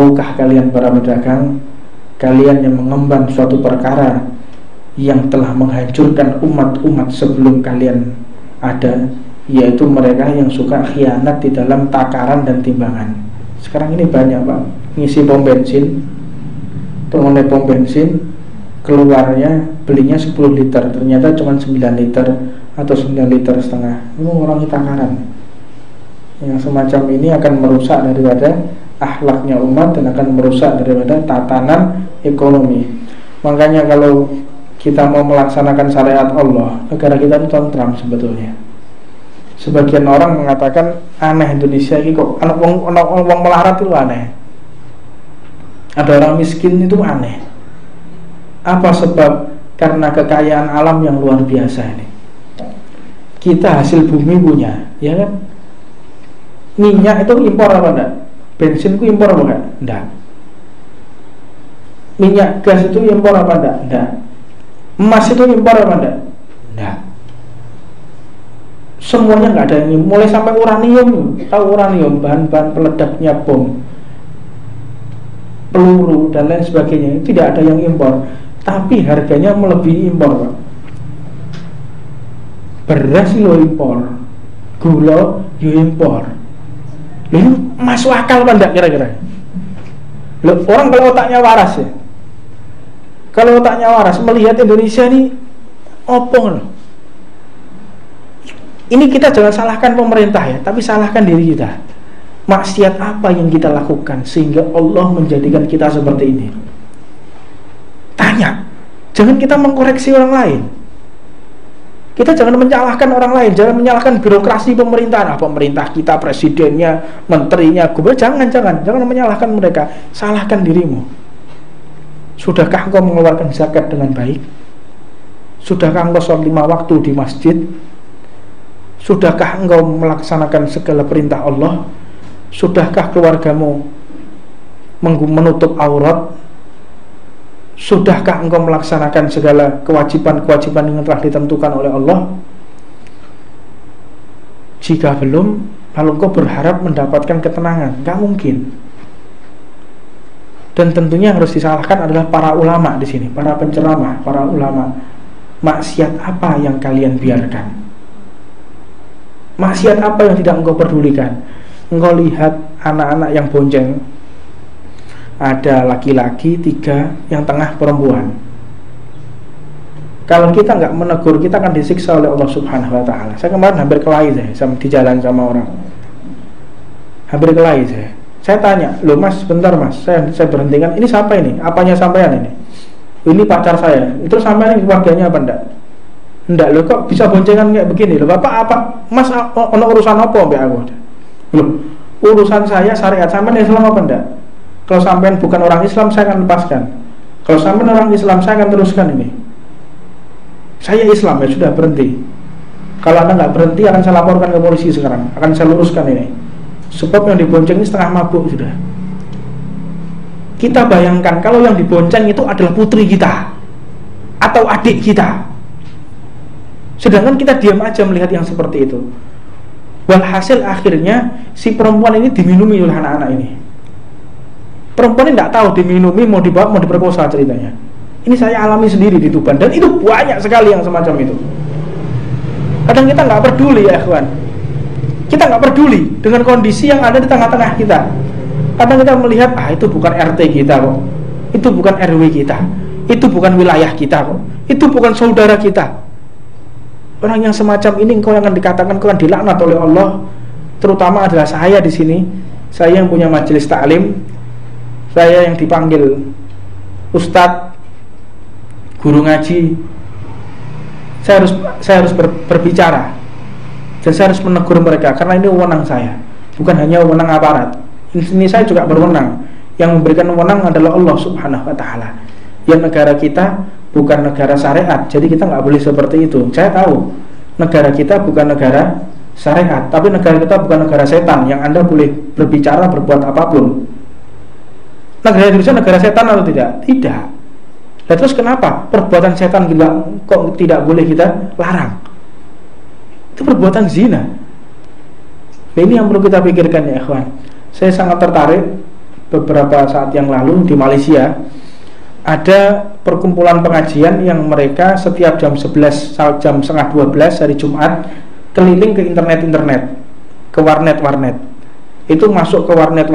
tahukah kalian para pedagang, kalian yang mengemban suatu perkara yang telah menghancurkan umat-umat sebelum kalian ada, yaitu mereka yang suka khianat di dalam takaran dan timbangan. Sekarang ini banyak Pak, ngisi pom bensin, pengguna pom bensin, keluarnya belinya 10 liter, ternyata cuma 9 liter atau 9 liter setengah. Ini mengurangi takaran. Yang semacam ini akan merusak daripada akhlaknya umat dan akan merusak daripada tatanan ekonomi. Makanya kalau kita mau melaksanakan syariat Allah, negara kita itu tentram sebetulnya. Sebagian orang mengatakan aneh Indonesia ini kok anak wong melarat itu aneh. Ada orang miskin itu aneh. Apa sebab? Karena kekayaan alam yang luar biasa ini. Kita hasil bumi punya, ya kan? Minyak itu impor apa enggak? Bensin itu impor apa enggak? Enggak. Minyak gas itu impor apa enggak? Enggak. Emas itu impor apa enggak? Enggak. Semuanya enggak ada yang mulai sampai uranium. Tahu uranium, bahan-bahan peledaknya bom, peluru dan lain sebagainya, tidak ada yang impor. Tapi harganya melebihi impor Pak. Beras lo impor, gula yo impor. Ini masuk akal apa enggak kira-kira? Loh, orang kalau otaknya waras ya, kalau otaknya waras melihat Indonesia ini opong loh. Ini kita jangan salahkan pemerintah ya, tapi salahkan diri kita. Maksiat apa yang kita lakukan sehingga Allah menjadikan kita seperti ini? Tanya. Jangan kita mengkoreksi orang lain. Kita jangan menyalahkan orang lain, jangan menyalahkan birokrasi pemerintahan. Pemerintah kita, presidennya, menterinya, gubernur, jangan menyalahkan mereka. Salahkan dirimu. Sudahkah engkau mengeluarkan zakat dengan baik? Sudahkah engkau sholat 5 waktu di masjid? Sudahkah engkau melaksanakan segala perintah Allah? Sudahkah keluargamu menutup aurat? Sudahkah engkau melaksanakan segala kewajiban-kewajiban yang telah ditentukan oleh Allah? Jika belum, lalu engkau berharap mendapatkan ketenangan? Gak mungkin. Dan tentunya yang harus disalahkan adalah para ulama di sini, para penceramah, para ulama. Maksiat apa yang kalian biarkan? Maksiat apa yang tidak engkau pedulikan? Engkau lihat anak-anak yang bonceng, ada laki-laki 3, yang tengah perempuan. Kalau kita nggak menegur, kita akan disiksa oleh Allah Subhanahu Wa Taala. Saya kemarin hampir kelahi di jalan sama orang, hampir kelahi saya. Saya tanya, loh mas, bentar mas, saya berhentikan. Ini siapa ini? Apanya sampean ini? Ini pacar saya. Itu sampean ini keluarganya apa enggak? Enggak, loh kok bisa boncengan kayak begini? Loh bapak apa? Mas, ono urusan apa mbak aku? Loh, urusan saya syariat, sampean Islam apa enggak? Kalau sampean bukan orang Islam, saya akan lepaskan. Kalau sampean orang Islam, saya akan teruskan ini. Saya Islam, ya sudah, berhenti. Kalau anda nggak berhenti, akan saya laporkan ke polisi sekarang. Akan saya luruskan ini. Sebab yang dibonceng ini setengah mabuk sudah. Kita bayangkan kalau yang dibonceng itu adalah putri kita atau adik kita, sedangkan kita diam aja melihat yang seperti itu. Walhasil akhirnya si perempuan ini diminumi oleh anak-anak ini. Perempuan ini tidak tahu diminumi, mau dibawa, mau diperkosa ceritanya. Ini saya alami sendiri di Tuban, dan itu banyak sekali yang semacam itu. Kadang kita nggak peduli ya kawan. Kita nggak peduli dengan kondisi yang ada di tengah-tengah kita. Kadang kita melihat, itu bukan RT kita kok, itu bukan RW kita, itu bukan wilayah kita kok, itu bukan saudara kita. Orang yang semacam ini engkau yang akan dikatakan kau akan dilaknat oleh Allah. Terutama adalah saya di sini, saya yang punya majelis taklim, saya yang dipanggil ustadz, guru ngaji. Saya harus berbicara, dan saya harus menegur mereka karena ini wewenang saya, bukan hanya wewenang aparat. Ini saya juga berwenang. Yang memberikan wewenang adalah Allah Subhanahu Wa Taala. Yang negara kita bukan negara syariat, jadi kita nggak boleh seperti itu. Saya tahu negara kita bukan negara syariat, tapi negara kita bukan negara setan yang Anda boleh berbicara, berbuat apapun. Negara Indonesia negara setan atau tidak? Tidak. Nah, terus kenapa perbuatan setan kok tidak boleh kita larang? Itu perbuatan zina. Nah, ini yang perlu kita pikirkan ya ikhwan. Saya sangat tertarik beberapa saat yang lalu di Malaysia ada perkumpulan pengajian yang mereka setiap jam 11 jam setengah 12 hari Jumat keliling ke internet, ke warnet. Itu masuk ke warnet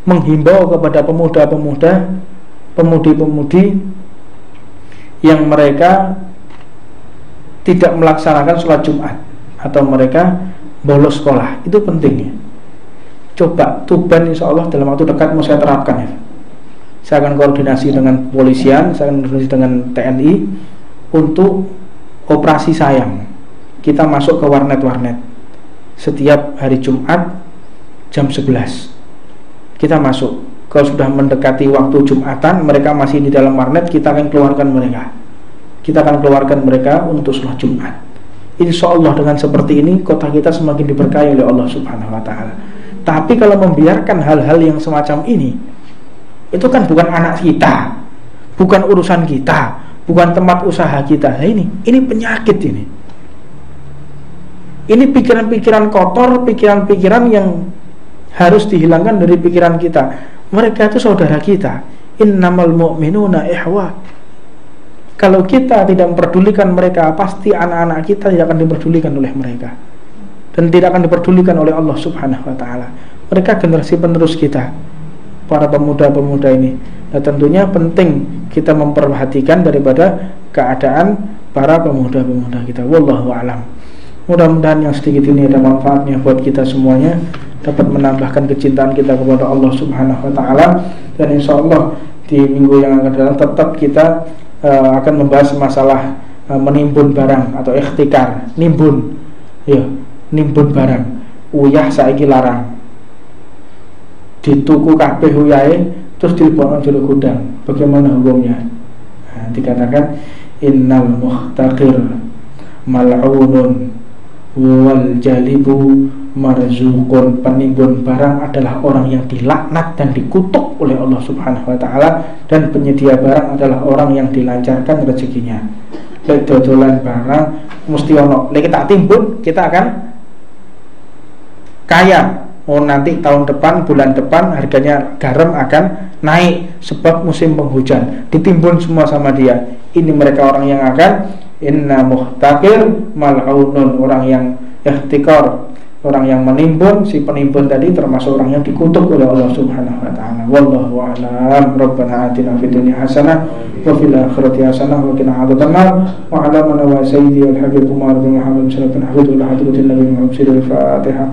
menghimbau kepada pemuda-pemuda, pemudi-pemudi yang mereka tidak melaksanakan sholat Jumat atau mereka bolos sekolah. Itu pentingnya. Coba Tuban insya Allah dalam waktu dekat mau saya terapkan ya. Saya akan koordinasi dengan kepolisian, saya akan koordinasi dengan TNI untuk operasi sayang. Kita masuk ke warnet setiap hari Jumat jam 11 kita masuk. Kalau sudah mendekati waktu Jumatan, mereka masih di dalam warnet, kita akan keluarkan mereka untuk sholat Jumat. Insya Allah dengan seperti ini kota kita semakin diberkahi oleh Allah Subhanahu wa Ta'ala. Tapi kalau membiarkan hal-hal yang semacam ini, itu kan bukan anak kita, bukan urusan kita, bukan tempat usaha kita. Nah, ini penyakit ini. Ini pikiran-pikiran kotor, pikiran-pikiran yang harus dihilangkan dari pikiran kita. Mereka itu saudara kita. Innamal mu'minuna ihwa. Kalau kita tidak memperdulikan mereka, pasti anak-anak kita tidak akan diperdulikan oleh mereka, dan tidak akan diperdulikan oleh Allah Subhanahu wa Ta'ala. Mereka generasi penerus kita, para pemuda-pemuda ini. Nah, tentunya penting kita memperhatikan daripada keadaan para pemuda-pemuda kita. Wallahu a'lam. Mudah-mudahan yang sedikit ini ada manfaatnya buat kita semuanya, dapat menambahkan kecintaan kita kepada Allah Subhanahu wa Ta'ala. Dan insya Allah di minggu yang akan datang tetap kita akan membahas masalah menimbun barang atau ikhtikar. Nimbun barang. Uyah saiki larang, dituku kabeh uyahe terus dilebokno jero gudang. Bagaimana hukumnya? Nah, dikatakan innal muhtaqir mal'unun wal jalibu marzuqun. Penimbun barang adalah orang yang dilaknat dan dikutuk oleh Allah Subhanahu wa Ta'ala, dan penyedia barang adalah orang yang dilancarkan rezekinya. Lek dodolan barang mesti ono, lek kita timbun kita akan kaya. Oh, nanti tahun depan, bulan depan harganya garam akan naik sebab musim penghujan, ditimbun semua sama dia. Ini mereka orang yang akan inna muhtaqir mal'unun, orang yang ihtikar, orang yang menimbun. Si penimbun tadi termasuk orang yang dikutuk oleh Allah Subhanahu wa Ta'ala. Wallahu a'lam. Rabbana atina fid dunya hasanah wa fil akhirati hasanah wa qina adzabannar. Wa 'ala man wa sayyidi al habib Umar bin Muhammad sallallahu alaihi wa sallam. Al-Fatihah.